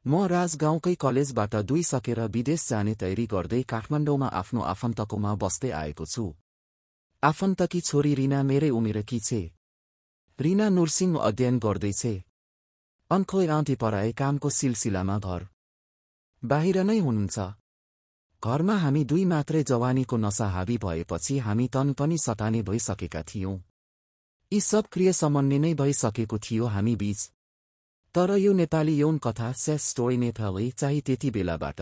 म राजगाउँकै कलेजबाट 2 सकेर विदेश जाने तयारी गर्दै काठमाडौँमा आफ्नो आफन्तकोमा बस्दै आएको छु। आफन्तकी छोरी रिना मेरै उमेरकी छे। रिना नर्सिङ अध्ययन गर्दैछे। अनखोइ आँधी पराए कामको सिलसिलामा घर बाहिर नै हुनुहुन्छ। घरमा हामी 2 मात्रै जवानीको नशा हावी भएपछि हामी तन पनि सटाने भइसकेका थियौं। यी सब क्रियासम्बन्धी नै भइसकेको थियो हामी बीच। तर यो नेपाली यौन कथा सेक्स स्टोरी नेपाली चाहिँ त्यति बेलाबाट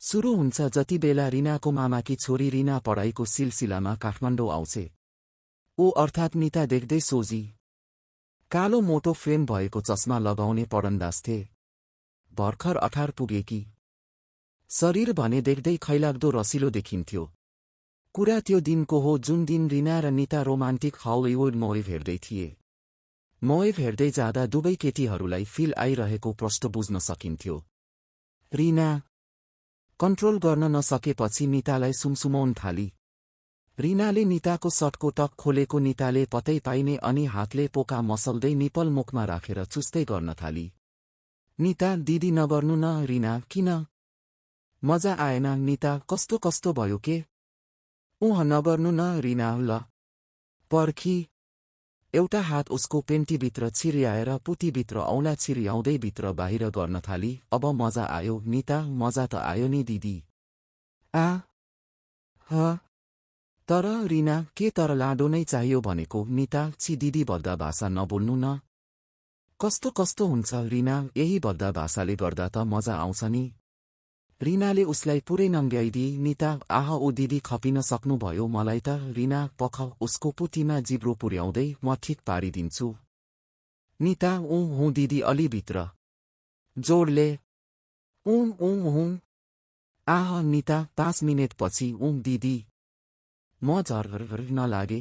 सुरु हुन्छ जति बेला रिनाको मामाकी छोरी रिना पढाइको सिलसिलामा काठमाडौँ आउँछे। ओ अर्थात् निता देख्दै सोझी कालो मोटो फ्रेम भएको चस्मा लगाउने पढन्दाज थे। भर्खर 18 पुगेकी। शरीर भने देख्दै खैलाग्दो रसिलो देखिन्थ्यो। कुरा त्यो दिनको हो जुन दिन रिना र निता रोमान्टिक हलिउड मुभी हेर्दै थिए। मुभी हेर्दै जाँदा दुवै केटीहरूलाई फिल आइरहेको प्रष्ट बुझ्न सकिन्थ्यो। रिना कन्ट्रोल गर्न नसकेपछि नितालाई सुमसुमाउन थाली। रिनाले निताको सर्टको टक खोलेको निताले पत्तै पाइने अनि हातले पोका मसल्दै निपल मुखमा राखेर चुस्दै गर्न थाली। निता दिदी नगर्नु न रिना किन? मजा आएन निता कस्तो कस्तो भयो के? नगर्नु न रिना ल। पर्खी एउटा हात उसको पेन्टीभित्र छिर्याएर पुतीभित्र औँला छिर्याउँदै भित्र बाहिर गर्न थाली। अब मजा आयो निता मजा त आयो नि दिदी। तर रिना के तर लाडो नै चाहियो भनेको निता छि दिदी भद्दा भाषा नबोल्नु न। कस्तो कस्तो हुन्छ रिना यही भद्दा भाषाले गर्दा त मजा आउँछ नि। रिनाले उसलाई पुरै नङ्ग्याइदिई निता आह ओ दिदी खपिन सक्नुभयो मलाई त रिना पख उसको पुतीमा जिब्रो पुर्याउँदै म ठिक पारिदिन्छु। निता हुँ दिदी अलि भित्र जोडले हुँ। आह निता 5 मिनेटपछि दिदी म झर नलागे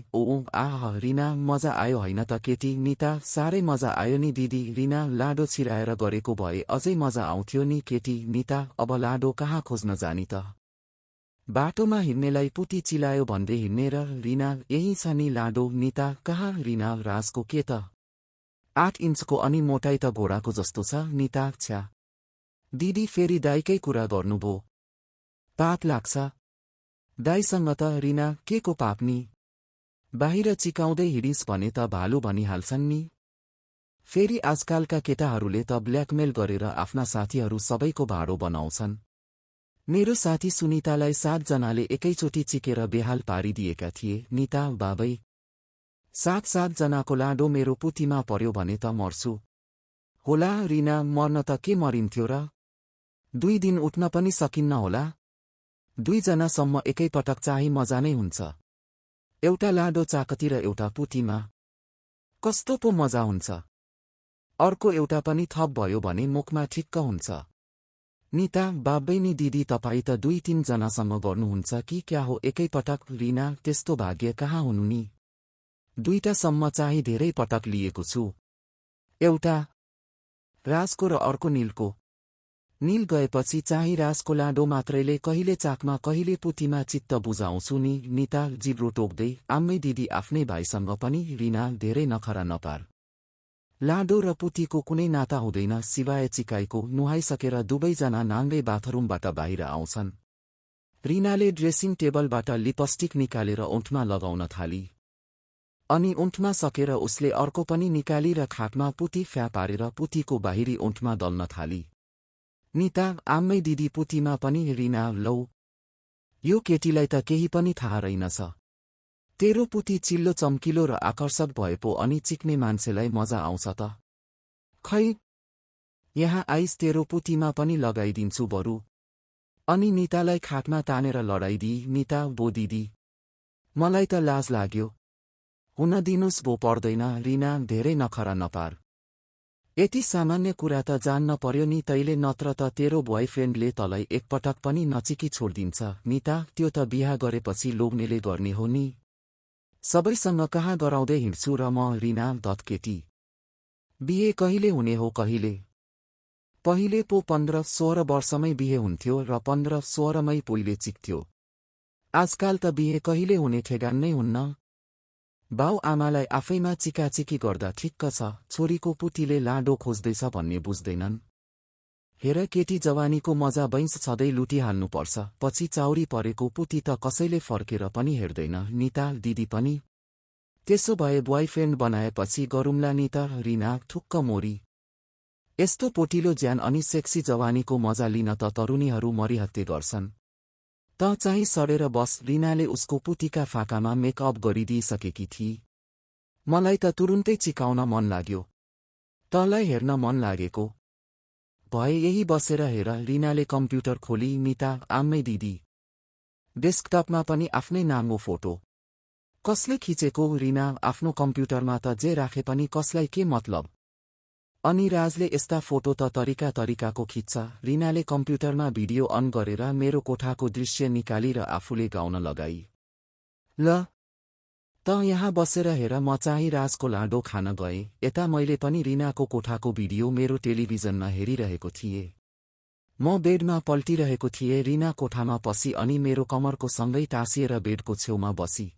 आह रिना मजा आयो होइन त केटी? निता साह्रै मजा आयो नि दिदी। रिना लाडो छिराएर गरेको भए अझै मजा आउँथ्यो नि केटी। निता अब लाडो कहाँ खोज्न जानी त? बाटोमा हिँड्नेलाई पुती चिलायो भन्दै हिँड्ने र रिना यही छ नि लाडो। निता कहाँ? रिना राजको के त 8 इन्चको अनि मोटाइ त घोडाको जस्तो छ। निता छ्या दिदी फेरि दाइकै कुरा गर्नुभयो। पाप लाग्छ दाइसँग त रिना के को पाप नि? बाहिर चिकाउँदै हिडिस् भने त भालु भनिहाल्छन् नि। फेरि आजकालका केटाहरूले त ब्ल्याकमेल गरेर आफ्ना साथीहरू सबैको भाडो बनाउँछन्। मेरो साथी सुनितालाई 7 जनाले एकैचोटि चिकेर बेहाल पारिदिएका थिए। निता बाबै 7 जनाको लाडो मेरो पुतीमा पर्यो भने त मर्छु होला। रिना मर्न त के मरिन्थ्यो र? 2 दिन उठ्न पनि सकिन्न होला। 2 जनासम्म एकैपटक चाहिँ मजा नै हुन्छ। एउटा लाडो चाकती र एउटा पुतीमा कस्तो पो मजा हुन्छ? अर्को एउटा पनि थप भयो भने मुखमा ठिक्क हुन्छ। निता बाबै नि दिदी तपाईँ त 2-3 जनासँग गर्नुहुन्छ कि क्या हो एकैपटक? रिना त्यस्तो भाग्य कहाँ हुनु नि। 2टासम्म चाहिँ धेरै पटक लिएको छु। एउटा राजको र अर्को नीलको। नील गएपछि चाहिँ राजको लाडो मात्रैले कहिले चाकमा कहिले पुतीमा चित्त बुझाउँछु नि। निता जिब्रो टोक्दै आम्मै दिदी आफ्नै भाइसँग पनि रिना धेरै नखरा नपार। लाडो र पुतीको कुनै नाता हुँदैन सिवाय चिकाइको। नुहाइसकेर दुवैजना नाङ्गै बाथरुमबाट बाहिर आउँछन्। रिनाले ड्रेसिङ टेबलबाट लिपस्टिक निकालेर ओठमा लगाउन थाली। अनि ओठमा सकेर उसले अर्को पनि निकाली र खाटमा पुती फ्या पारेर पुतीको बाहिरी ओठमा दल्न थाली। निता आम्मै दिदी पुतीमा पनि रिना लौ यो केटीलाई त केही पनि थाहा रहेनछ। तेरो पुती चिल्लो चम्किलो र आकर्षक भए पो अनि चिक्ने मान्छेलाई मजा आउँछ त? खै यहाँ आइस तेरो पुतीमा पनि लगाइदिन्छु बरु। अनि नितालाई खाटमा तानेर लडाइदिई निता बो दिदी मलाई त लाज लाग्यो हुन दिनुस् बो पर्दैन। रिना धेरै नखरा नपार। यति सामान्य कुरा त जान्न पर्यो नि तैले नत्र त तेरो बोयफ्रेन्डले तँलाई एकपटक पनि नचिकी छोड्दिन्छ। निता त्यो त बिहा गरेपछि लोग्नेले गर्ने हो नि। सबैसँग कहाँ गराउँदै हिँड्छु र म? रिना दत्केटी बिहे कहिले हुने हो कहिले? पहिले पो 15-16 वर्षमै बिहे हुन्थ्यो र 15-16 मै पहिले चिक्थ्यो। आजकाल त बिहे कहिले हुने ठेगान नै हुन्न। बाउ आमालाई आफैमा चिकाचिकी गर्दा ठिक्क छ, छोरीको पुतीले लाडो खोज्दैछ भन्ने बुझ्दैनन्। हेर केटी जवानीको मजा बैंस सधैँ लुटिहाल्नुपर्छ, पछि चाउरी परेको पुती त कसैले फर्केर पनि हेर्दैन। निता दिदी पनि त्यसो भए बोयफ्रेन्ड बनाएपछि गरौँला नि त। रिना ठुक्क मोरी। यस्तो पोटिलो ज्यान अनि सेक्सी जवानीको मजा लिन त तरुणीहरू मरिहत्ते गर्छन्। त चाहिँ सडेर बस। रिनाले उसको पुतीका फाकामा मेकअप गरिदिइसकेकी थिई। मलाई त तुरुन्तै चिकाउन मन लाग्यो। तँलाई हेर्न मन लागेको भए यही बसेर हेर। रिनाले कम्प्युटर खोली। निता आम्मै दिदी। डेस्कटपमा पनि आफ्नै नाङ्गो फोटो। कसले खिचेको? रिना आफ्नो कम्प्युटरमा त जे राखे पनि कसलाई के मतलब? अनि राजले यस्ता फोटो त तरिका तरिकाको खिच्छ। रिनाले कम्प्युटरमा भिडियो अन गरेर मेरो कोठाको दृश्य निकाली र आफूले गाउन लगाई। ल त यहाँ बसेर हेर, म चाहिँ राजको लाडो खान गएँ। यता मैले पनि रिनाको कोठाको भिडियो मेरो टेलिभिजनमा हेरिरहेको थिएँ। म बेडमा पल्टिरहेको थिएँ। रिना कोठामा पसी अनि मेरो कमरको सँगै टाँसिएर बेडको छेउमा बसी।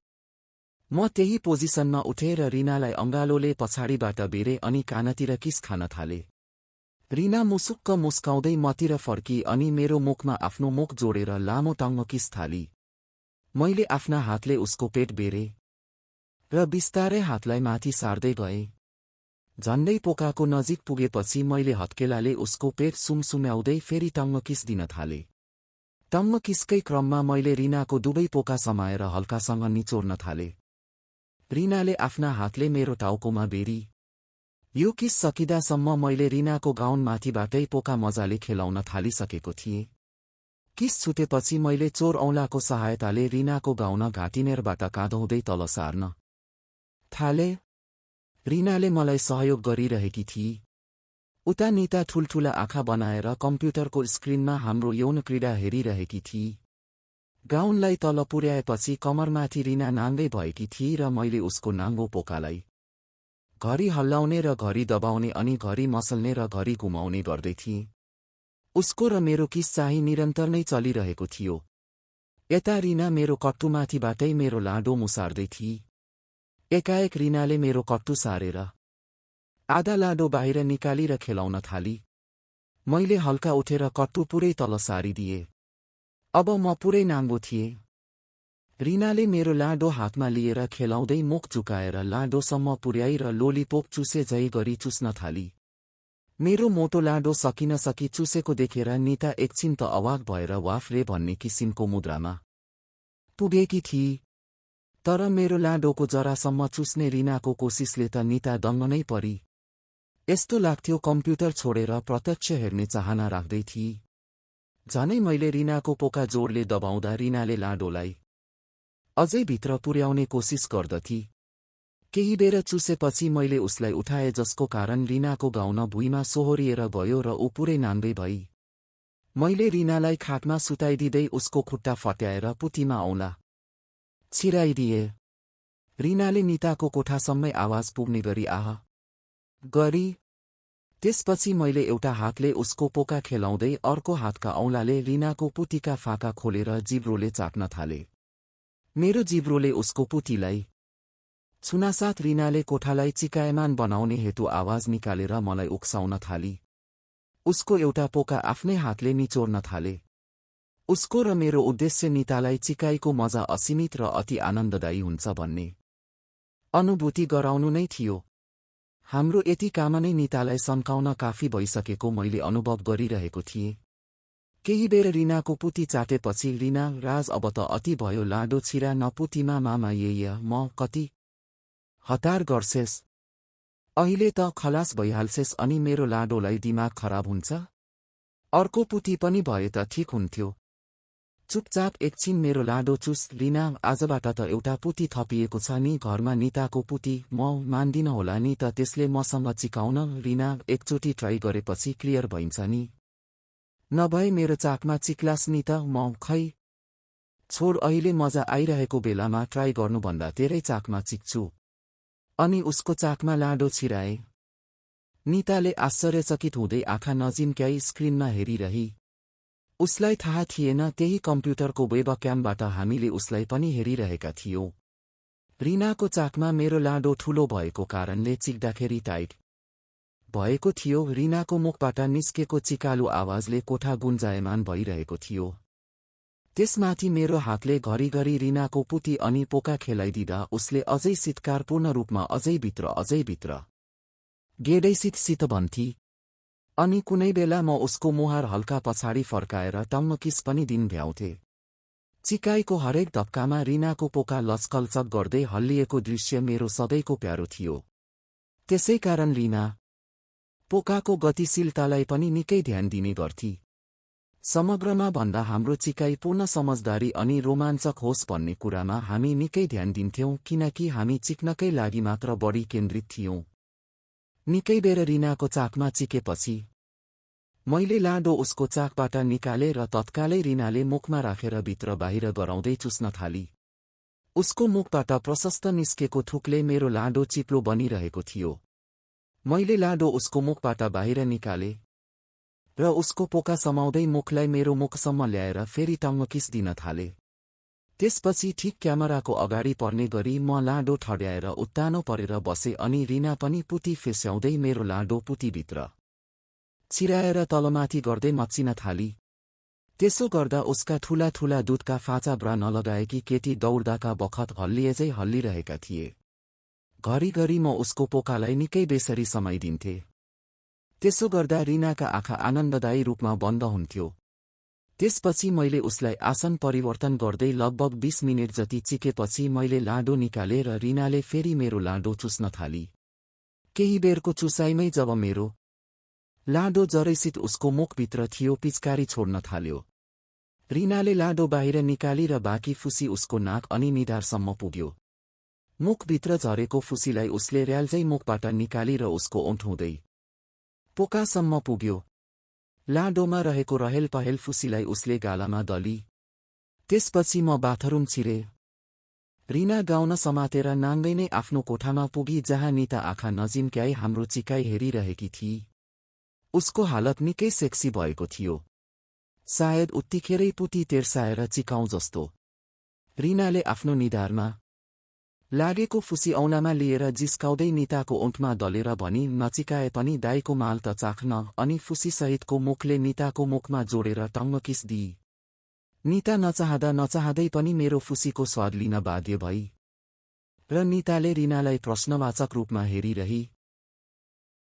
म त्यही पोजिसनमा उठेँ र रिनालाई अङ्गालोले पछाडिबाट बेरे अनि कानतिर किस खान थाले। रिना मुसुक्क मुस्काउँदै मतिर फर्की अनि मेरो मुखमा आफ्नो मुख जोडेर लामो टङ्ग किस थाली। मैले आफ्ना हातले उसको पेट बेरे र बिस्तारै हातलाई माथि सार्दै गएँ। झन्डै पोकाको नजिक पुगेपछि मैले हत्केलाले उसको पेट सुमसुम्याउँदै फेरि टङ्ग किस दिन थाले। टङ्ग किसकै क्रममा मैले रिनाको दुवै पोका समाएर हल्कासँग निचोर्न थाले। रिनाले आफ्ना हातले मेरो टाउकोमा बेरी। यो किस सकिदासम्म मैले रिनाको गाउन माथिबाटै पोका मजाले खेलाउन थालिसकेको थिएँ। किस छुटेपछि मैले चोर औँलाको सहायताले रिनाको गाउन घाटिनेरबाट काँधौँदै तल सार्न थाले। रिनाले मलाई सहयोग गरिरहेकी थिई। उता निता ठुल्ठुला आँखा बनाएर कम्प्युटरको स्क्रिनमा हाम्रो यौन क्रीडा हेरिरहेकी थिई। गाउनलाई तल पुर्याएपछि कमरमाथि रिना नाङ्गै भएकी थिई र मैले उसको नाङ्गो पोकालाई घरि हल्लाउने र घरि दबाउने अनि घरि मसल्ने र घरि घुमाउने गर्दै थिएँ। उसको र मेरो किस चाहिँ निरन्तर नै चलिरहेको थियो। यता रिना मेरो कट्टुमाथिबाटै मेरो लाडो मुसार्दै थिई। एकाएक रिनाले मेरो कट्टु सारेर आधा लाडो बाहिर निकाली र खेलाउन थाली। मैले हल्का उठेर कट्टु पुरै तल सारिदिए। अब म पुरै नाङ्गो थिएँ। रिनाले मेरो लाडो हातमा लिएर खेलाउँदै मुख झुकाएर लाडोसम्म पुर्याई र लोलीपोप चुसे झै गरी चुस्न थाली। मेरो मोटो लाडो सकिन सकि चुसेको देखेर निता एकछिन त अवाक भएर वाफ रे भन्ने किसिमको मुद्रामा पुगेकी थिई। तर मेरो लाडोको जरासम्म चुस्ने रिनाको कोसिसले त निता दङ्ग नै परी। यस्तो लाग्थ्यो कम्प्युटर छोडेर प्रत्यक्ष हेर्ने चाहना राख्दै थिई। झनै मैले रिनाको पोका जोडले दबाउँदा रिनाले लाडोलाई अझै भित्र पुर्याउने कोसिस गर्दथी। केही बेर चुसेपछि मैले उसलाई उठाए, जसको कारण रिनाको गाउन भुइँमा सोहोरिएर गयो र ऊ पुरै नाङ्गै भई। मैले रिनालाई खाटमा सुताइदिँदै उसको खुट्टा फट्याएर पुतीमा औँला छिराइदिए। रिनाले निताको कोठासम्मै आवाज पुग्ने गरी आह गरी। त्यसपछि मैले एउटा हातले उसको पोका खेलाउँदै अर्को हातका औँलाले रिनाको पुतीका फाका खोलेर जिब्रोले चाट्न थाले। मेरो जिब्रोले उसको पुतीलाई छुनासाथ रिनाले कोठालाई चिकायमान बनाउने हेतु आवाज निकालेर मलाई उक्साउन थाली। उसको एउटा पोका आफ्नै हातले निचोर्न थाले। उसको र मेरो उद्देश्य नितालाई चिकाइको मजा असीमित र अति आनन्ददायी हुन्छ भन्ने अनुभूति गराउनु नै थियो। हाम्रो यति काम नै नितालाई सन्काउन काफी भइसकेको मैले अनुभव गरिरहेको थिएँ। केही बेर रिनाको पुती चाटेपछि रिना, राज अब त अति भयो, लाडो छिरा न पुतीमा, मामा ये म कति हतार गर्छेस्, अहिले त खलास भइहाल्छेस् अनि मेरो लाडोलाई दिमाग खराब हुन्छ। अर्को पुती पनि भए त ठिक हुन्थ्यो। चुपचाप एकछिन मेरो लाडो चुस। रिना, आजबाट त एउटा पुती थपिएको छ नि घरमा, निताको पुती। म मान्दिन होला नि त त्यसले मसँग चिकाउन। रिना, एकचोटि ट्राई गरेपछि क्लियर भइन्छ नि, नभए मेरो चाकमा चिक्लास् नि त। म खै छोड, अहिले मजा आइरहेको बेलामा ट्राई गर्नुभन्दा तेरै चाकमा चिक्छु। अनि उसको चाकमा लाडो छिराए। निताले आश्चर्यचकित हुँदै आँखा नजिम्क्याई स्क्रिनमा हेरिरही। उसलाई थाहा थिएन त्यही कम्प्युटरको वेबक्यामबाट हामीले उसलाई पनि हेरिरहेका थियौं। रिनाको चाकमा मेरो लाडो ठूलो भएको कारणले चिक्दाखेरि टाइट भएको थियो। रिनाको मुखबाट निस्केको चिकालु आवाजले कोठा गुन्जायमान भइरहेको थियो। त्यसमाथि मेरो हातले घरिघरि रिनाको पुती अनि पोका खेलाइदिँदा उसले अझै शीतकारपूर्ण रूपमा अझै भित्र गेडैसित भन्थी। अनि कुनै बेला म उसको मुहार हल्का पछाडि फर्काएर टम्म किस पनि दिन भ्याउँथे। चिकाइको हरेक धक्कामा रिनाको पोका लचकलचक गर्दै हल्लिएको दृश्य मेरो सधैँको प्यारो थियो। त्यसैकारण रिना पोकाको गतिशीलतालाई पनि निकै ध्यान दिने गर्थी। समग्रमा भन्दा हाम्रो चिकाइ पूर्ण समझदारी अनि रोमाञ्चक होस् भन्ने कुरामा हामी निकै ध्यान दिन्थ्यौं, किनकि हामी चिक्नकै लागि मात्र बढी केन्द्रित थियौं। निकै बेर रिनाको चाकमा चिकेपछि मैले लाडो उसको चाकबाट निकाले र तत्कालै रिनाले मुखमा राखेर भित्र बाहिर गराउँदै चुस्न थाली। उसको मुखबाट प्रशस्त निस्केको थुकले मेरो लाडो चिप्लो बनिरहेको थियो। मैले लाडो उसको मुखबाट बाहिर निकाले र उसको पोका समाउँदै मुखलाई मेरो मुखसम्म ल्याएर फेरि टङ्ग किस दिन थाले। त्यसपछि ठिक क्यामेराको अगाडि पर्ने गरी म लाडो ठड्याएर उत्तानो परेर बसे अनि रिना पनि पुती फेस्याउँदै मेरो लाडो पुतीभित्र छिराएर तलमाथि गर्दै मच्चिन थाली। त्यसो गर्दा उसका ठूला ठूला दुधका फाचा ब्रा नलगाएकी केटी दौड्दाका बखत हल्लिएझै हल्लिरहेका थिए। घरिघरि म उसको पोकालाई निकै बेसरी समाइदिन्थे। त्यसो गर्दा रिनाका आँखा आनन्ददायी रूपमा बन्द हुन्थ्यो। त्यसपछि मैले उसलाई आसन परिवर्तन गर्दै लगभग 20 मिनेट जति चिकेपछि मैले लाडो निकाले र रिनाले फेरि मेरो लाडो चुस्न थाली। केही बेरको चुसाइमै जब मेरो लाडो जरैसित उसको मुखभित्र थियो, पिचकारी छोड्न थाल्यो। रिनाले लाडो बाहिर निकाली र बाँकी फुसी उसको नाक अनि निधारसम्म पुग्यो। मुखभित्र झरेको फुसीलाई उसले र्याल्झै मुखबाट निकाली र उसको ओठउँदै पोकासम्म पुग्यो। लाडोमा रहेको रहेल पहेल फुसीलाई उसले गालामा दली। त्यसपछि म बाथरुम छिरे। रिना गाउन समातेर नाङ्गै नै आफ्नो कोठामा पुगी, जहाँ निता आँखा नजिम्क्याई हाम्रो चिकाइ हेरिरहेकी थिई। उसको हालत निकै सेक्सी भएको थियो। सायद उत्तिखेरै पुती तेर्साएर चिकाउँ जस्तो। रिनाले आफ्नो निधारमा लागेको फुसी औनामा लिएर जिस्काउँदै निताको ओठमा दलेर भनी, नचिकाए पनि दाइको माल त चाख्न, अनि फुसीसहितको मुखले निताको मुखमा जोडेर टङ्ग किस दिई। निता नचाहँदै पनि मेरो फुसीको स्वाद लिन बाध्य भई र निताले रिनालाई प्रश्नवाचक रूपमा हेरिरही।